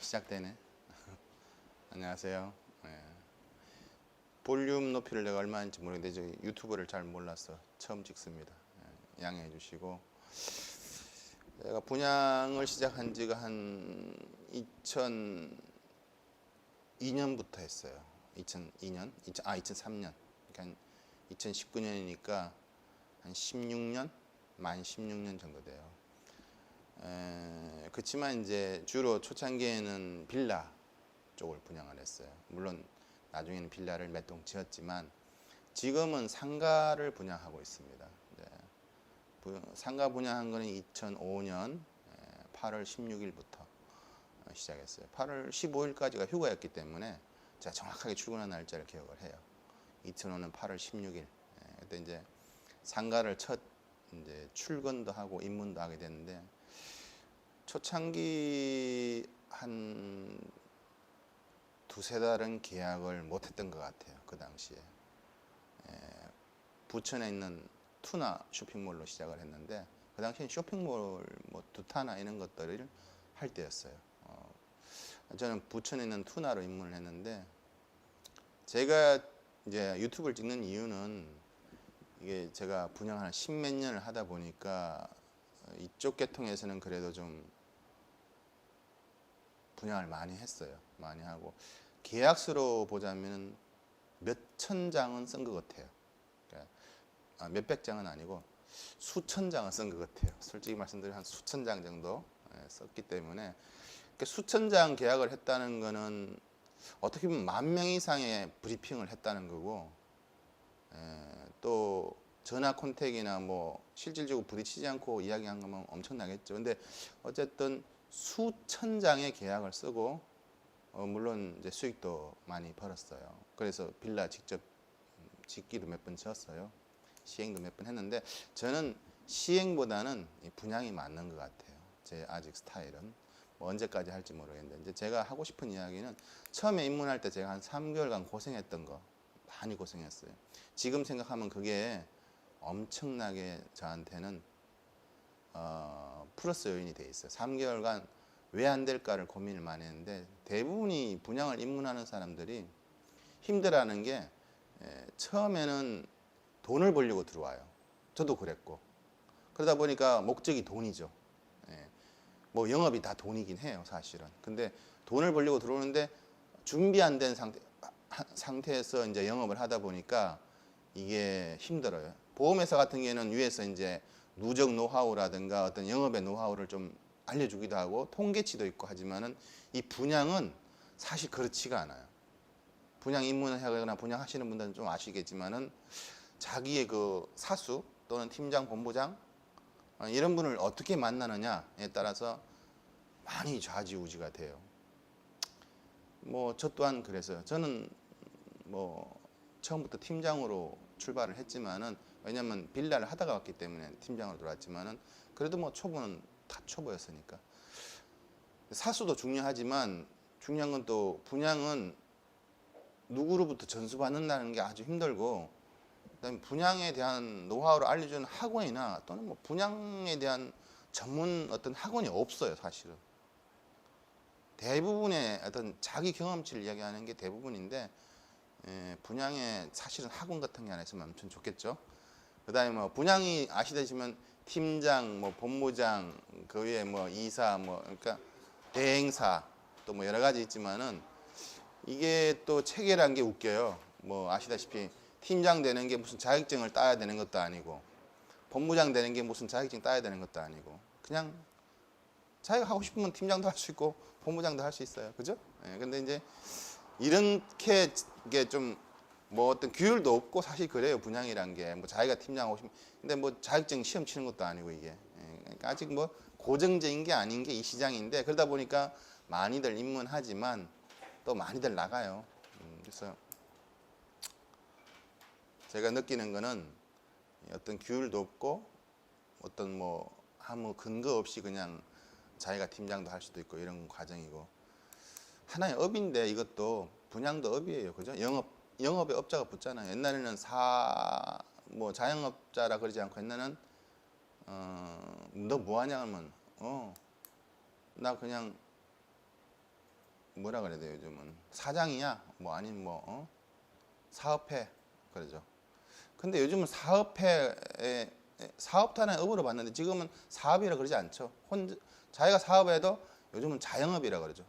시작되네. 안녕하세요. 네. 볼륨 높이를 내가 얼마인지 모르겠는데 저 유튜브를 잘 몰라서 처음 찍습니다. 네, 양해해 주시고, 제가 분양을 시작한 지가 한 2002년부터 했어요. 2002년, 2003년. 그러니까 2019년이니까 한 16년, 만 16년 정도 돼요. 그렇지만 이제 주로 초창기에는 빌라 쪽을 분양을 했어요. 물론 나중에는 빌라를 몇 동 지었지만 지금은 상가를 분양하고 있습니다. 상가 분양한 거는 2005년 8월 16일부터 시작했어요. 8월 15일까지가 휴가였기 때문에 제가 정확하게 출근한 날짜를 기억을 해요. 2005년 8월 16일. 그때 이제 상가를 첫 이제 출근도 하고 입문도 하게 됐는데, 초창기 한 두세 달은 계약을 못했던 것 같아요. 그 당시에 부천에 있는 투나 쇼핑몰로 시작을 했는데, 그 당시엔 쇼핑몰 뭐 두타나 이런 것들을 할 때였어요. 저는 부천에 있는 투나로 입문을 했는데, 제가 이제 유튜브를 찍는 이유는 이게 제가 분양을 한 십몇 년을 하다 보니까 이쪽 계통에서는 그래도 좀 분양을 많이 했어요. 많이 하고 계약수로 보자면 몇 천 장은 쓴 것 같아요. 그러니까 몇백 장은 아니고 수천 장은 쓴 것 같아요. 솔직히 말씀드리면 한 수천 장 정도 썼기 때문에, 수천 장 계약을 했다는 거는 어떻게 보면 10,000명 이상의 브리핑을 했다는 거고, 또 전화 콘택이나 뭐 실질적으로 부딪히지 않고 이야기한 거면 엄청나겠죠. 근데 어쨌든 수천 장의 계약을 쓰고 물론 이제 수익도 많이 벌었어요. 그래서 빌라 직접 짓기도 몇 번 지었어요. 시행도 몇 번 했는데, 저는 시행보다는 분양이 맞는 것 같아요. 제 아직 스타일은 뭐 언제까지 할지 모르겠는데, 이제 제가 하고 싶은 이야기는 처음에 입문할 때 제가 한 3개월간 고생했던 거, 많이 고생했어요. 지금 생각하면 그게 엄청나게 저한테는 플러스 요인이 돼 있어요. 3개월간 왜 안 될까를 고민을 많이 했는데, 대부분이 분양을 입문하는 사람들이 힘들어하는 게 처음에는 돈을 벌려고 들어와요. 저도 그랬고. 그러다 보니까 목적이 돈이죠. 뭐 영업이 다 돈이긴 해요, 사실은. 근데 돈을 벌려고 들어오는데 준비 안 된 상태에서 이제 영업을 하다 보니까 이게 힘들어요. 보험회사 같은 경우에는 위에서 이제 누적 노하우라든가 어떤 영업의 노하우를 좀 알려주기도 하고 통계치도 있고 하지만은, 이 분양은 사실 그렇지가 않아요. 분양 입문을 하거나 분양하시는 분들은 좀 아시겠지만은, 자기의 그 사수 또는 팀장, 본부장 이런 분을 어떻게 만나느냐에 따라서 많이 좌지우지가 돼요. 뭐 저 또한 그래서요. 저는 뭐 처음부터 팀장으로 출발을 했지만은, 왜냐면 빌라를 하다가 왔기 때문에 팀장으로 들어왔지만은, 그래도 뭐 초보는 다 초보였으니까. 사수도 중요하지만 중요한 건 또 분양은 누구로부터 전수받는다는 게 아주 힘들고, 그다음에 분양에 대한 노하우를 알려주는 학원이나 또는 뭐 분양에 대한 전문 어떤 학원이 없어요, 사실은. 대부분의 어떤 자기 경험치를 이야기하는 게 대부분인데, 분양에 사실은 학원 같은 게 하나 있으면 엄청 좋겠죠. 그다음에 뭐 분양이 아시다시피 팀장, 뭐 본부장, 그 위에 뭐 이사, 뭐 그러니까 대행사 또 뭐 여러 가지 있지만은, 이게 또 체계란 게 웃겨요. 뭐 아시다시피 팀장 되는 게 무슨 자격증을 따야 되는 것도 아니고, 본부장 되는 게 무슨 자격증 따야 되는 것도 아니고, 그냥 자기가 하고 싶으면 팀장도 할 수 있고 본부장도 할 수 있어요. 그죠? 근데 이제 이렇게 이게 좀 뭐 어떤 규율도 없고, 사실 그래요. 분양이란 게 뭐 자기가 팀장하고 싶으면, 근데 뭐 자격증 시험 치는 것도 아니고 이게, 그러니까 아직 뭐 고정적인 게 아닌 게 이 시장인데, 그러다 보니까 많이들 입문하지만 또 많이들 나가요. 그래서 제가 느끼는 거는 어떤 규율도 없고 어떤 뭐 아무 근거 없이 그냥 자기가 팀장도 할 수도 있고 이런 과정이고, 하나의 업인데 이것도 분양도 업이에요. 그죠? 영업의 업자가 붙잖아요. 옛날에는 뭐 자영업자라 그러지 않고, 옛날에는 너 뭐 하냐 하면 나 그냥 뭐라 그래야 돼요? 요즘은 사장이야, 뭐 아니면 뭐 사업해 그러죠. 근데 요즘은 사업자는 업으로 봤는데 지금은 사업이라 그러지 않죠. 자기가 사업해도 요즘은 자영업이라 그러죠.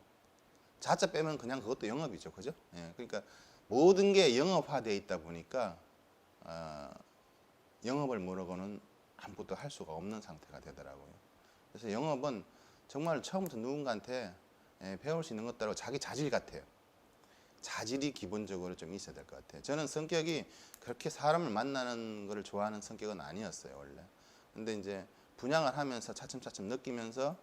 자자 빼면 그냥 그것도 영업이죠, 그죠? 예, 그러니까 모든 게 영업화되어 있다 보니까 영업을 모르고는 아무것도 할 수가 없는 상태가 되더라고요. 그래서 영업은 정말 처음부터 누군가한테 배울 수 있는 것대로 자기 자질 같아요. 자질이 기본적으로 좀 있어야 될 것 같아요. 저는 성격이 그렇게 사람을 만나는 것을 좋아하는 성격은 아니었어요, 원래. 근데 이제 분양을 하면서 차츰차츰 느끼면서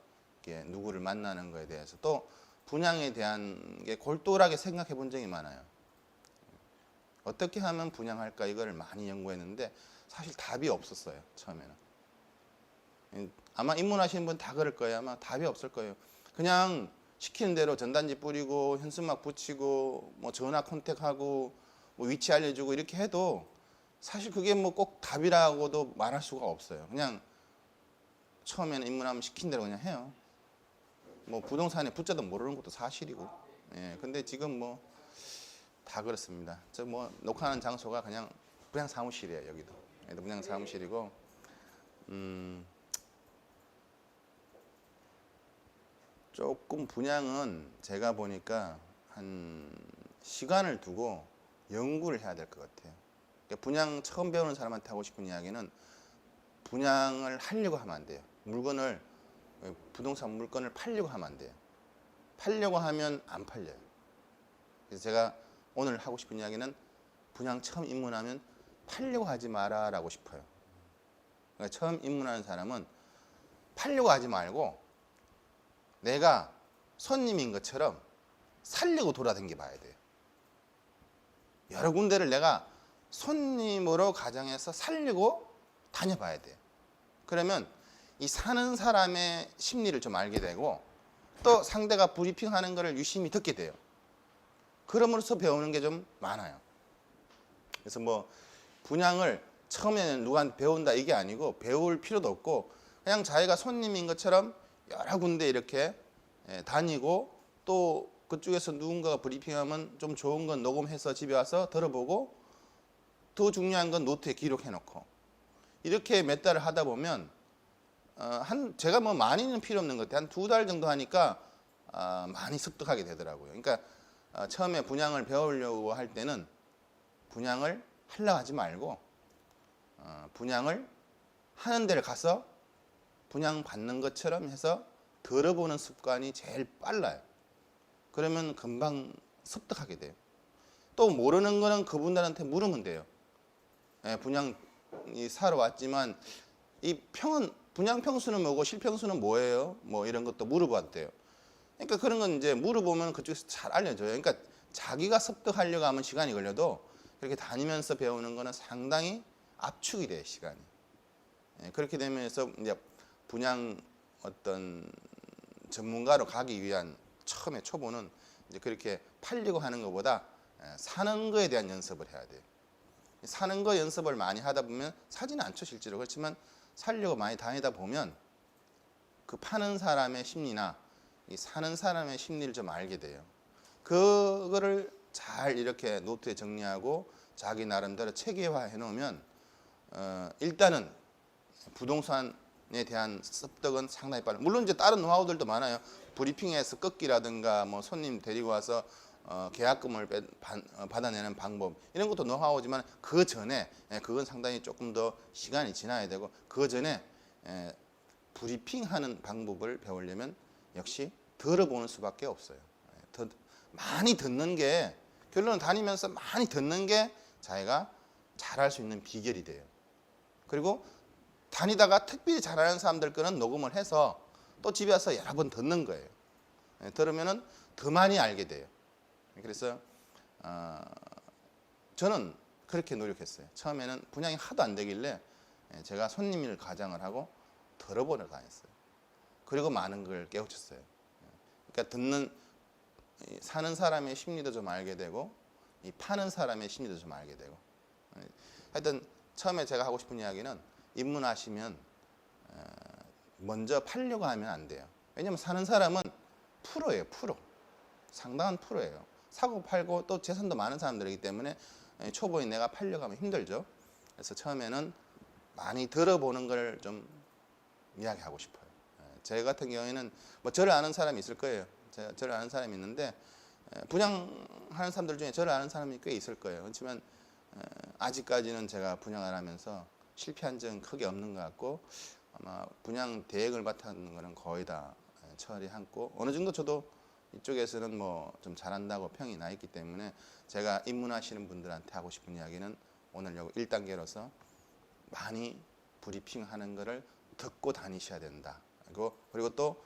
이렇게 누구를 만나는 거에 대해서 또 분양에 대한 게 골똘하게 생각해 본 적이 많아요. 어떻게 하면 분양할까 이걸 많이 연구했는데 사실 답이 없었어요, 처음에는. 아마 입문하시는 분 다 그럴 거예요. 아마 답이 없을 거예요. 그냥 시키는 대로 전단지 뿌리고 현수막 붙이고 뭐 전화 컨택하고 뭐 위치 알려주고 이렇게 해도 사실 그게 뭐 꼭 답이라고도 말할 수가 없어요. 그냥 처음에는 입문하면 시킨 대로 그냥 해요. 뭐 부동산에 붙자도 모르는 것도 사실이고. 예, 근데 지금 뭐 다 그렇습니다. 저 뭐 녹화하는 장소가 그냥 분양 사무실이에요, 여기도. 여기도 분양 사무실이고. 조금 분양은 제가 보니까 한 시간을 두고 연구를 해야 될 것 같아요. 그러니까 분양 처음 배우는 사람한테 하고 싶은 이야기는 분양을 하려고 하면 안 돼요. 부동산 물건을 팔려고 하면 안 돼요. 팔려고 하면 안 팔려요. 그래서 제가 오늘 하고 싶은 이야기는 분양 처음 입문하면 팔려고 하지 마라라고 싶어요. 그러니까 처음 입문하는 사람은 팔려고 하지 말고 내가 손님인 것처럼 살려고 돌아다녀 봐야 돼요. 여러 군데를 내가 손님으로 가정해서 살려고 다녀봐야 돼요. 그러면 이 사는 사람의 심리를 좀 알게 되고 또 상대가 브리핑하는 것을 유심히 듣게 돼요. 그럼으로써 배우는 게 좀 많아요. 그래서 뭐 분양을 처음에는 누구한테 배운다 이게 아니고 배울 필요도 없고 그냥 자기가 손님인 것처럼 여러 군데 이렇게 다니고 또 그쪽에서 누군가가 브리핑하면 좀 좋은 건 녹음해서 집에 와서 들어보고 더 중요한 건 노트에 기록해 놓고 이렇게 몇 달을 하다 보면 제가 뭐 많이는 필요 없는 것 같아요. 한 2달 정도 하니까 많이 습득하게 되더라고요. 그러니까 처음에 분양을 배우려고 할 때는 분양을 하려고 하지 말고 분양을 하는 데를 가서 분양 받는 것처럼 해서 들어보는 습관이 제일 빨라요. 그러면 금방 습득하게 돼요. 또 모르는 거는 그분들한테 물으면 돼요. 분양 사러 왔지만 이 분양 평수는 뭐고 실평수는 뭐예요? 뭐 이런 것도 물어봤대요. 그러니까 그런 건 이제 물어보면 그쪽에서 잘 알려줘요. 그러니까 자기가 습득하려고 하면 시간이 걸려도 그렇게 다니면서 배우는 거는 상당히 압축이 돼요, 시간이. 그렇게 되면서 이제 분양 어떤 전문가로 가기 위한 처음에 초보는 이제 그렇게 팔려고 하는 것보다 사는 거에 대한 연습을 해야 돼요. 사는 거 연습을 많이 하다 보면 사지는 않죠, 실제로. 그렇지만 살려고 많이 다니다 보면 그 파는 사람의 심리나 이 사는 사람의 심리를 좀 알게 돼요. 그거를 잘 이렇게 노트에 정리하고 자기 나름대로 체계화해 놓으면 일단은 부동산에 대한 습득은 상당히 빨라요. 물론 이제 다른 노하우들도 많아요. 브리핑에서 끊기라든가 뭐 손님 데리고 와서 계약금을 받아내는 방법 이런 것도 노하우지만 그 전에 그건 상당히 조금 더 시간이 지나야 되고 그 전에 브리핑하는 방법을 배우려면 역시 들어보는 수밖에 없어요. 많이 듣는 게 결론은 다니면서 많이 듣는 게 자기가 잘할 수 있는 비결이 돼요. 그리고 다니다가 특별히 잘하는 사람들 거는 녹음을 해서 또 집에 와서 여러 번 듣는 거예요. 들으면은 더 많이 알게 돼요. 그래서 저는 그렇게 노력했어요. 처음에는 분양이 하도 안 되길래 제가 손님을 가장을 하고 들어보러 다녔어요. 그리고 많은 걸 깨우쳤어요. 그러니까 사는 사람의 심리도 좀 알게 되고 이 파는 사람의 심리도 좀 알게 되고 하여튼 처음에 제가 하고 싶은 이야기는 입문하시면 먼저 팔려고 하면 안 돼요. 왜냐하면 사는 사람은 프로예요, 프로. 상당한 프로예요. 사고 팔고 또 재산도 많은 사람들이기 때문에 초보인 내가 팔려가면 힘들죠. 그래서 처음에는 많이 들어보는 걸 좀 이야기하고 싶어요. 제 같은 경우에는 뭐 저를 아는 사람이 있을 거예요. 제가 저를 아는 사람이 있는데 분양하는 사람들 중에 저를 아는 사람이 꽤 있을 거예요. 그렇지만 아직까지는 제가 분양을 하면서 실패한 적은 크게 없는 것 같고 아마 분양 대행을 맡았는 거는 거의 다 처리하고 어느 정도 저도 이쪽에서는 뭐 좀 잘한다고 평이 나 있기 때문에 제가 입문하시는 분들한테 하고 싶은 이야기는 오늘 요 1단계로서 많이 브리핑하는 거를 듣고 다니셔야 된다. 그리고 또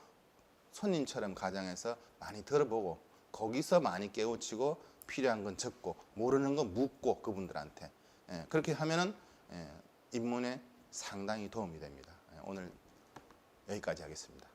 손님처럼 가정에서 많이 들어보고 거기서 많이 깨우치고 필요한 건 적고 모르는 건 묻고 그분들한테 그렇게 하면은 입문에 상당히 도움이 됩니다. 오늘 여기까지 하겠습니다.